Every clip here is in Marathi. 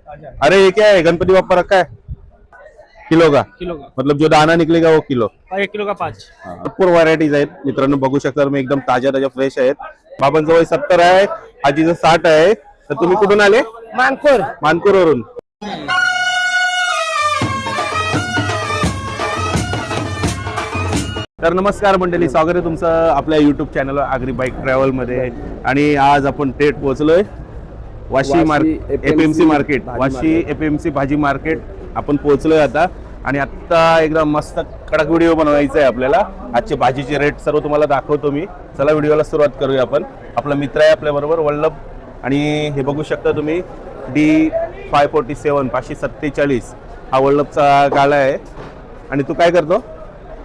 अरे ये क्या है, गणपति बप्पा रखा है किलो का? किलो का मतलब जो दाना निकलेगा वो किलो? 1 किलो का 5. भरपूर व्हरायटीज आहेत मित्रांनो, बघू शकता तुम्ही, एकदम ताज्या ताज्या फ्रेश आहेत. बाबांचं वय 70 आहे, आजीचं 60 आहे. तर तुम्ही कुठून आले? मानकोर. मानकोरवरून. तर नमस्कार मंडळी, स्वागत आहे तुमचं आपल्या YouTube channel Agri bike travel मध्ये. आणि आज आपण थेट पोहोचलोय Vashi market, APMC market, Vashi APMC भाजी मार्केट आपण पोहोचलोय आता. आणि आता एकदम मस्त कडक व्हिडिओ बनवायचा आहे आपल्याला. आजचे भाजीचे रेट सर्व तुम्हाला दाखवतो मी. चला व्हिडिओला सुरुवात करूया आपण. आपला मित्र आहे आपल्या बरोबर वल्लभ. आणि हे बघू शकता तुम्ही D547 547 हा वल्लभचा गाळा आहे. आणि तू काय करतो?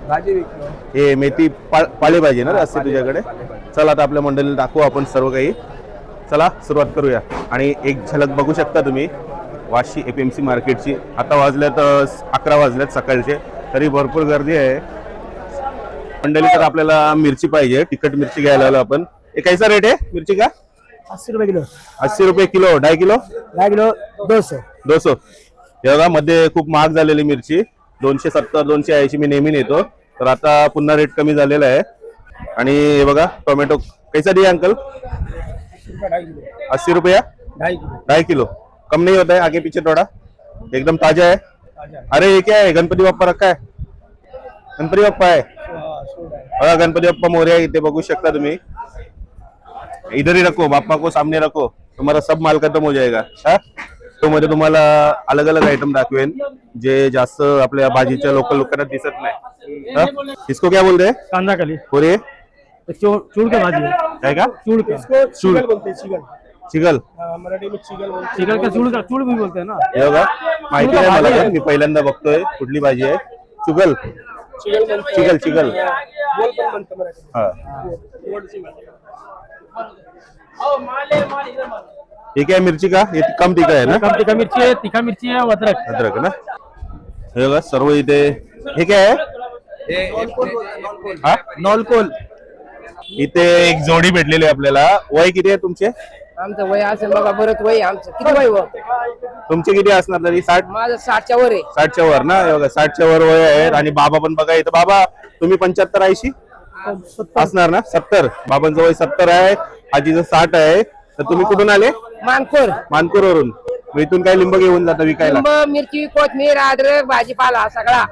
भाजी विकतो. हे मेथी पालेभाजी ना असते तुझ्याकडे? चला आता आपल्या मंडळीला दाखवू आपण सर्व काही. चला सुरुवात करूया. आणि एक झलक बघू शकता तुम्ही वाशी एपीएमसी मार्केटची. आता वाजल्यात 11 वाजल्यात सकाळचे, तरी भरपूर गर्दी आहे मंडळी. तर आपल्याला मिरची पाहिजे, तिखट मिरची घ्यायला आलो आपण. हे कैसा रेट आहे मिरची का? 80 रुपये किलो. 80 रुपये किलो. 2.5 किलो? 2 किलो 200. 200. हे मध्ये खूप महाग झालेली मिरची, 270 280 मी नेहमी नेतो. तर आता पुन्हा रेट कमी झालेला आहे. आणि हे बघा टोमॅटो कैसा दिया अंकल? 80 रुपया 2.5 किलो. कम नहीं होता है आगे पीछे थोड़ा? एकदम ताजा है. अरे ये क्या है, गणपति बप्पा रखा है? गणपति बप्पा आहे बघा, गणपति बप्पा मोरया. इथे बघू शकता तुम्ही. इधर ही रखो, बाप्पा को सामने रखो, तुम्हारा सब माल खत्म हो जाएगा. हा, तो मध्ये तुम्हाला अलग अलग आइटम दाखवेन जे जास्त आपल्या भाजीच्या लोकल लोकांना दिसत नाही. इसको क्या बोलते हैं? कांदा कली. और ये चूड़ का भाजी है. काय का? चूड़ का. इसको चिगल बोलते हैं. चिगल. चिगल. मराठी में चिगल बोलते हैं. चिकन का चूड़ भी बोलते हैं ना. हे बघा, माहिती नाही मला, मी पहिल्यांदा बघतोय कुठली भाजी आहे. चुगल. चिगल बोलते हैं. चिगल चिगल. बोल पण म्हणतो मराठी. हा, गोड चिगल. हे काय मिरची का? हे कम तिखट आहे ना? कम तीखा मिर्ची है, तीखा मिर्ची है, अदरक. अद्रक ना. हे बघा सर्व इथे. हे काय आहे? हा, नॉलकोल. इथे एक जोडी भेटलेली आहे आपल्याला. वय किती आहे तुमचे? आमचं वय असेल बघा, बरंच वय आहे आमचं. किती वय व? तुमचे किती असणार तरी? 60? माझं 60च्या वर आहे. 60च्या वर ना. हे बघा 60च्या वर वय आहे. आणि बाबा पण बघा इथं. बाबा तुम्ही 75 80 असणार ना? 70. बाबांचं वय 70 आहे, आजीचं 60 आहे. तर तुम्ही कुठून आले? मानकोर. मानकोरवरून. मग इथून काय लिंब घेऊन जाता विकायला? लिंब, मिरची, कोथमीर, अद्रक, भाजीपाला सगळा.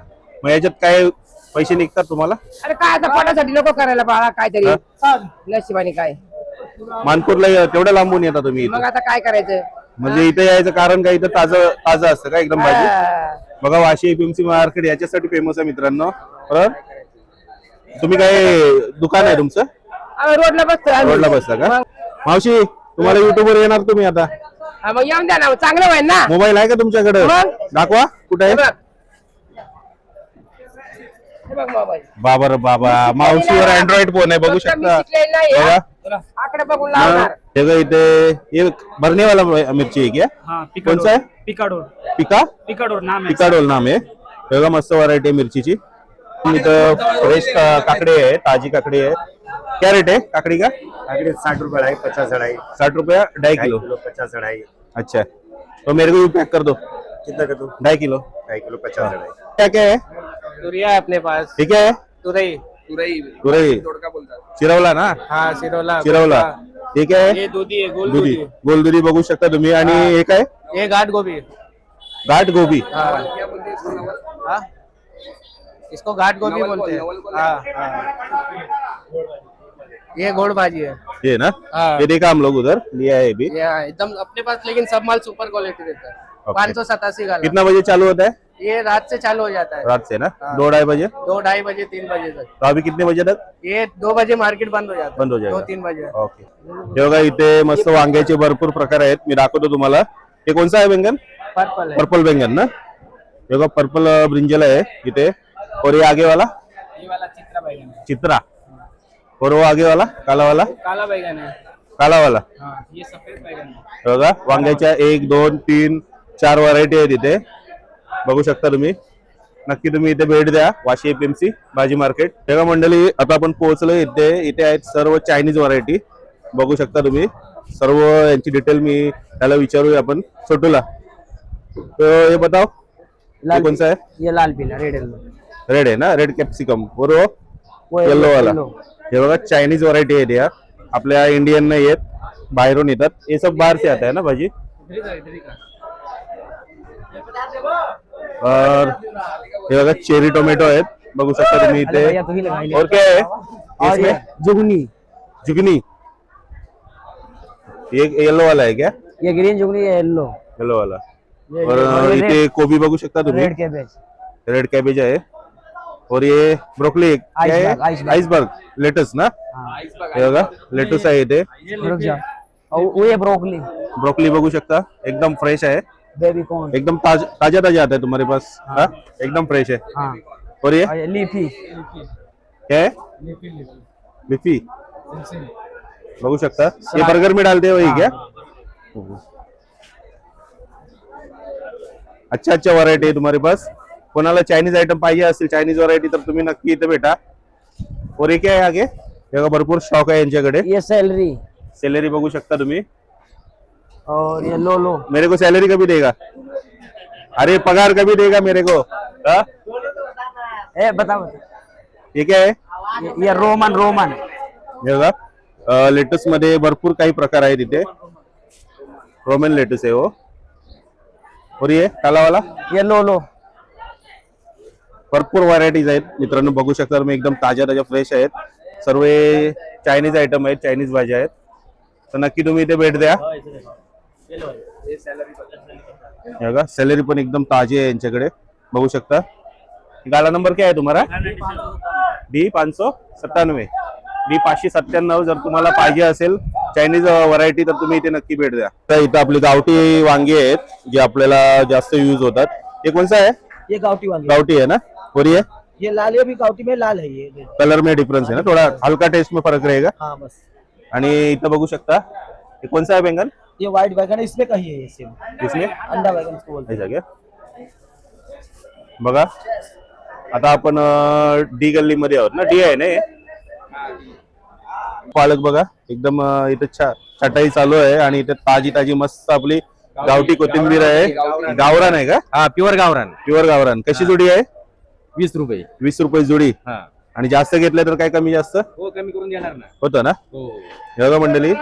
मग याच्यात काय पैसे निघतात तुम्हाला? अरे काय आता पोटासाठी नको करायला बाळा, काहीतरी नशिबाने काय. मानकोरला तेवढ्या लांबून येता तुम्ही मग इथं? आता काय करायचं. म्हणजे इथे यायचं कारण काय? इथं ताजं ताजं असतं का एकदम भाजी? हा. बघा वाशी एपीएमसी मार्केट याच्यासाठी फेमस आहे मित्रांनो. तुम्ही काय दुकान आहे तुमचं? आम्ही रोडला बसतो आम्ही. रोडला बसता का? मावशी तुम्हाला युट्यूब वर येणार तुम्ही आता? हा, मग येऊन द्या ना, चांगलं होईल ना. मोबाईल आहे का तुमच्याकडे? मग? दाखवा कुठे हे आहे. बघ. हे बघ मोबाईल. बाबा बाबा, मावशीवर अँड्रॉइड फोन आहे बघू फक्त मी शकता. शिकलेलं नाही, हा. बघा. आकडे बघून लावणार. हे बघा इथे हे भरनेवाला मिरची आहे क्या? हाँ, कोणचा आहे? पिकाडोर. पिका पिकाडोर नाम है. पिकाडोल नाम आहे. हे बघा मस्त व्हरायटी आहे मिरचीची. इथं फ्रेश काकडी आहे, ताजी काकडी आहे. क्या रेट है काकड़ी का? काकड़ी 60 रुपए ढाई, 50 ढाई, 60 रुपया 2.5 किलो. 50 ढाई. अच्छा, तो मेरे को भी पैक कर दो. कितना कर दूं? 2.5 किलो. 2.5 किलो 50 ढाई. क्या क्या है? तुरिया है अपने पास. ठीक है. तुरई. तुरई चिरवला ना? हाँ, सिरोला. चिरवला. ठीक है. ये दूधी है, गोल दुधी गोलदुधी बघू शकता तुम्ही. आणि हे काय? ये घाट गोभी. घाट गोबी. हाँ? इसको घाट गोभी बोलते हैं. हाँ. ये गोड़ भाजी है. ये ना. हाँ. ये देखा हम लोग उधर लिया है अभी. ये एकदम अपने पास, लेकिन सब माल सुपर क्वालिटी देता है. Okay. 587 का. कितना बजे चालू होता है? ये रात से चालू हो जाता है. रात से ना. हाँ. 2-2.5 बजे. 2-2.5 बजे 3 बजे तक. तो अभी कितने बजे तक ये 2 बजे मार्केट बंद हो जाता है. बंद हो जाएगा? 2-3 बजे. ओके. हे बघा इथे मस्त वांग्याचे भरपूर प्रकार आहेत. मी दाखवतो तुम्हाला. हे कोणचा आहे बैंगन? पर्पल है. पर्पल बैंगन ना. हे बघा पर्पल ब्रिंजल है इथे. और ये आगे वाला ये वाला चित्रा बैगन है. चित्रा. और वो आगे वाला काला वाला? काला बैगन है. काला वाला. हाँ, ये सफेद बैगन है. हे बघा वांग्याच्या 1 2 3 4 व्हरायटी आहेत इथे. बघू शकता तुम्ही. नक्की तुम्ही इथे भेट द्या वाशी एपीएमसी भाजी मार्केट. तेव्हा मंडळी आता आपण पोहोचलो इथे. इथे आहेत सर्व चायनीज व्हरायटी. बघू शकता तुम्ही. सर्व यांची डिटेल मी त्याला विचारूया आपण. छोटूला तो ये बताओ ये कौन सा है? ये लाल पीला रेड येलो रेड आहे ना, रेड कॅप्सिकम. और वो येल्लो वाला yellow. हे बघा चायनीज व्हरायटी आहे या. आपल्या इंडियन नाही येत, बाहेरून येतात. हे सब बाहेर से आता है ना भाजी. और हे बघा चेरी टोमॅटो आहेत, बघू शकता तुम्ही अरे भैया इथे. तू ही लगा ले. और क्या है और ये इसमें? जुगनी, जुगनी. ये येलो वाला है क्या? ये ग्रीन जुगनी, ये येलो, येलो वाला. ये और इथे कोबी बघू शकता तुम्ही, रेड कैबेज. रेड कॅबेज आहे. और ये ब्रोकली क्या है? Iceberg, iceberg. आइसबर्ग लेटस ना, हे बघा लेटस आहे इथे. रुक जा. और वो ये ब्रोकली, ब्रोकली बघू शकता, एकदम फ्रेश आहे, बेबी कॉर्न. एकदम ताजा ताजा ताजा आता है तुम्हारे पास. हाँ एकदम फ्रेश है. हाँ. और ये और ये लीफी, क्या है? लिफी बघू शकता. ये बर्गर में डालते हो वही क्या? अच्छा अच्छा व्हरायटी आहे तुम्हारे पास. कोणाला चायनीज आयटम पाहिजे असेल, चायनीज व्हरायटी, तर तुम्ही नक्की इथे भेटा. और ये क्या आहे आगे? हे भरपूर स्टॉक आहे यांच्याकडे. ये सैलरी, सैलरी बघू शकता तुम्ही. और ये लोलो. मेरे को सैलरी कभी देगा? अरे पगार कभी देगा मेरे को? हाँ? ए बताओ. ये क्या है? ये रोमन, रोमन. हे बघा लेटस मध्ये भरपूर काही प्रकार आहेत इथे. रोमन लेटस आहे हो. और ये काला वाला ये लोलो. भरपूर व्हरायटीज आहेत मित्रांनो, बघू शकता तुम्ही, एकदम ताज्या ताज्या फ्रेश आहेत. सर्व चायनीज आयटम आहेत, चायनीज भाज्या आहेत. तर नक्की तुम्ही इथे भेट द्या. हे बघा सैलरी पण एकदम ताजी आहे यांच्याकडे, बघू शकता. गाला नंबर क्या है तुम्हारा? D597. D597. जर तुम्हाला पाहिजे असेल चायनीज व्हरायटी तर तुम्ही इथे नक्की भेट द्या. तर इथं आपली गावठी वांगी आहेत, जे आपल्याला जास्त यूज होतात. हे कोणसा आहे? ये गावटी वाली. गावठी है ना. और ये लाल है, भी गावटी में लाल है ये. कलर में डिफरेंस है ना, थोड़ा हल्का टेस्ट में फर्क रहेगा. हाँ बस. आणि इथं बघू शकता हे कोणसा आहे बैंगन? ये व्हाइट बैगन है, इसमें कहीं है ये सेम. इसमें अंडा बैगन इसको बोलते ऐसा क्या? बघा आता आपण डी गल्ली मध्ये आहोत ना, डी आहे ना हे. पालक बघा एकदम इथे छटाई चालू आहे आणि इथे ताजी ताजी मस्त आपली गावठी कोथिंबीर आहे. गावरान आहे का? हा प्युअर गावरान. प्युअर गावरान. कशी जोडी आहे? 20 रुपये. 20 रुपये जोडी. हा आणि जास्त घेतलं तर काय कमी जास्त हो, कमी करून देणार ना. होतं ना. हो हे बघा मंडळी,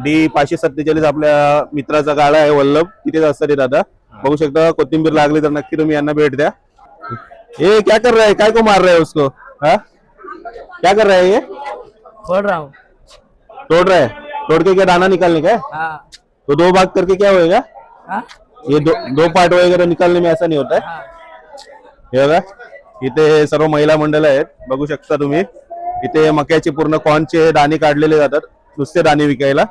D547 आपल्या मित्राचा गाळा आहे वल्लभ, तिथेच असतात हे दादा. बघू शकता, कोथिंबीर लागली तर नक्की तुम्ही यांना भेट द्या. ये क्या कर रहा है? काय को मार रहा है उसको? हाँ क्या कर रहा है ये? खोल रहा हूँ. तोड़ रहा है. तोड़ के क्या दाना निकालने का है? हाँ. तो दो भाग करके क्या होएगा? हाँ? ये दो पार्ट होएगा तो निकालने में ऐसा नहीं होता है. हे बघा इथे सर्व महिला मंडळ आहेत, बघू शकता तुम्ही. इथे मक्याचे पूर्ण कॉर्नचे दाणे काढलेले जातात, नुसते दाणे विकायला.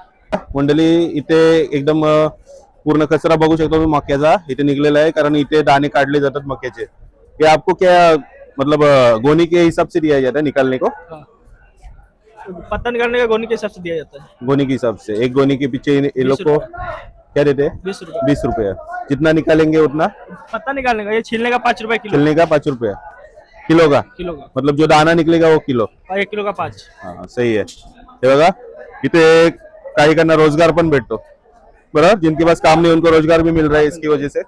मंडळी इथे एकदम पूर्ण कचरा बघू शकतो तुम्ही मक्याचा इथे निघलेला आहे, कारण इथे दाणे काढले जातात मक्याचे. ये आपको क्या मतलब गोनी के हिसाब से दिया जाता है निकालने को? पत्ता निकालने का गोनी के हिसाब से दिया जाता है. गोनी के हिसाब से. एक गोनी के पीछे ये लोग को क्या देते हैं? 20 रुपए. 20 रुपया. जितना निकालेंगे उतना. पत्ता निकालने का, ये छीलने का 5 रुपए किलो. छिलने का 5 रुपया किलो का. किलो का. मतलब जो दाना निकलेगा वो किलो. 1 किलो का 5. हाँ सही है. हे बघा इथे काही काहींना रोजगार पण भेटतो, बरोबर. जिनके पास काम नहीं उनको रोजगार भी मिल रहा है इसकी वजह से.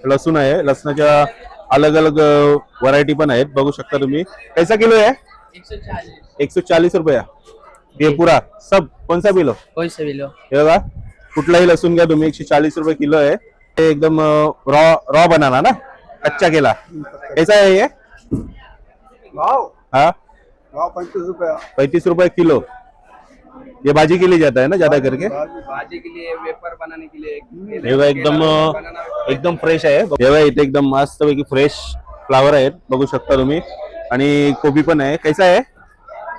लसूण आहे, लसणाच्या अलग अलग व्हरायटी पण आहेत, बघू शकता तुम्ही. कैसा किलो है? 140 रुपया. ये पूरा सब कौन सा किलो? कोई से भी लो. हे बघा कुठलाही लसूण घ्या तुम्ही, 140 रुपये किलो आहे. हे एकदम रॉ रॉ बनाना ना, कच्चा केला. कैसा है ये? हाँ 35 रुपये किलो. ये भाजी के लिए जाता है ना ज्यादा करके. भाजी के लिए, वेपर बनाने के लिए. हे बघा एकदम फ्रेश आहे. हे बघा इथे एकदम मस्त पैकी फ्रेश फ्लावर आहेत, बघू शकता तुम्ही. आणि कोबी पण आहे. कैसा है?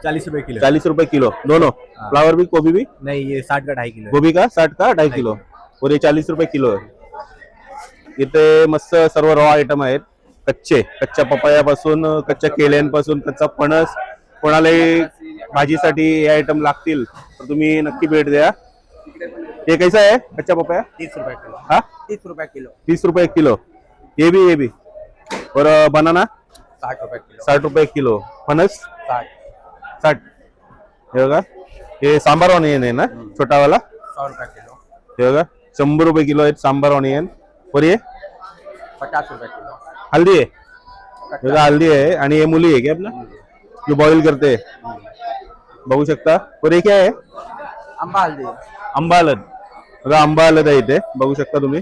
40 रुपए किलो. 40 रुपये किलो दोनों. फ्लावर भी कोबी भी. नहीं, ये 60 का 2.5 किलो. गोभी का 60 का 2.5 किलो. और ये 40 रुपये किलो आहे. इथे मस्त सर्व रॉ आयटम आहेत, कच्च्या पपयापासून, कच्च्या केळ्यांपासून, कच्चा फणस. कोणालाही भाजीसाठी हे आयटम लागतील तर तुम्ही नक्की भेट द्या. ये कैसा है कच्चा पपाया? 30 रुपए किलो. हाँ 30 रुपए किलो. 30 रुपए किलो. ये भी. और बनाना 60 रुपए किलो. 60 रुपये किलो. फणस 60. हे बघा हे सांबार ऑनियन आहे ना, छोटा वाला. 100 रुपए किलो. हे बघा 100 रुपये किलो आहेत सांबार ऑनियन. और ये ₹50 किलो. हल्दी आहे बघा, हल्दी आहे. आणि हे मुली आहे क्या आपला जो बॉईल करते बघू शकता. और हे काय आहे आंबा हल्दी. आंबा हलद बघा, आंबा हलद आहे इथे बघू शकता तुम्ही.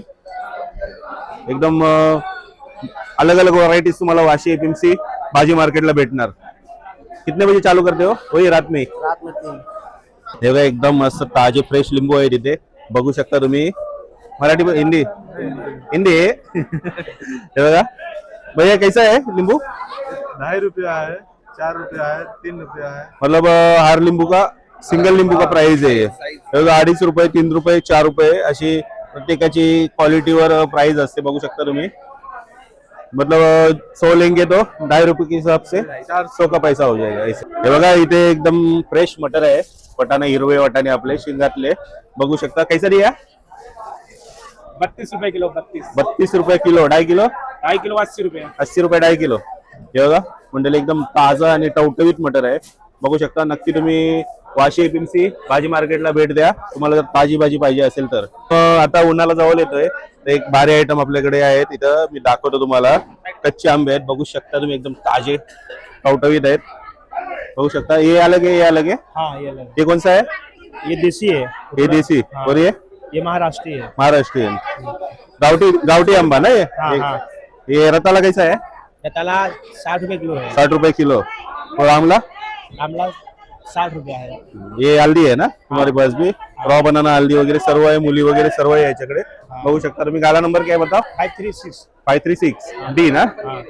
एकदम अलग अलग व्हरायटीज तुम्हाला वाशी एपीएमसी भाजी मार्केटला भेटणार. कितने बजे चालू करते हो? वही रात में. रात में 3. हे बघा एकदम मस्त ताजे फ्रेश लिंबू आहे तिथे बघू शकता तुम्ही. मराठी हिंदी हिंदी हे बघा भैया कैसा है नींबू? ₹2.5 है, ₹4 है, ₹3 है. मतलब हर लिंबू का सिंगल लिंबू का प्राइस आहे. हे बघा ₹2.5, ₹3, ₹4 अशी प्रत्येकाची क्वालिटीवर प्राइस असते बघू शकता तुम्ही. मतलब 100 लेंगे तो ₹2.5 के हिसाब से 400 का पैसा हो जाएगा ऐसे. हे बघा इथे एकदम फ्रेश मटर आहे. वटाणे हिरवे वटाणे आपले शिंगातले बघू शकता. कैसा दिया? ₹32 किलो. ₹32 किलो. 2.5 kilo 2.5 kilo ₹80. 80 रुपये 2.5 किलो. हे बघा मंडळी एकदम ताजा आणि टवटवीत मटर आहे बघू शकता. नक्की तुम्ही वाशी एपीएमसी भाजी मार्केटला भेट द्या तुम्हाला जर ताजी भाजी पाहिजे असेल तर. आता उन्हाला जवळ येतोय तर एक भारी आयटम आपल्याकडे आहे तिथं मी दाखवतो तुम्हाला. कच्चे आंबे आहेत बघू शकता तुम्ही एकदम ताजे टवटवीत आहेत बघू शकता. ये अलग है, ये अलग है. हाँ ये अलग. ये कौन सा है? ये देसी है. ये देसी. और ये महाराष्ट्री है. महाराष्ट्रीयन गावठी गावठी आंबा ना ये. हाँ, हाँ. ये रताला कैसा है? रताला ₹60 किलो है. 60 रुपए किलो. और आमला आमला ₹60 है. ये हल्दी आहे ना तुम्हारे पास भी? रॉ बनाना हल्दी वगैरे सर्व आहे. मुली वगैरे सर्व आहे याच्याकडे बघू शकता तुम्ही. गाला नंबर काय बताओ? 536. 536 डी ना. हाँ.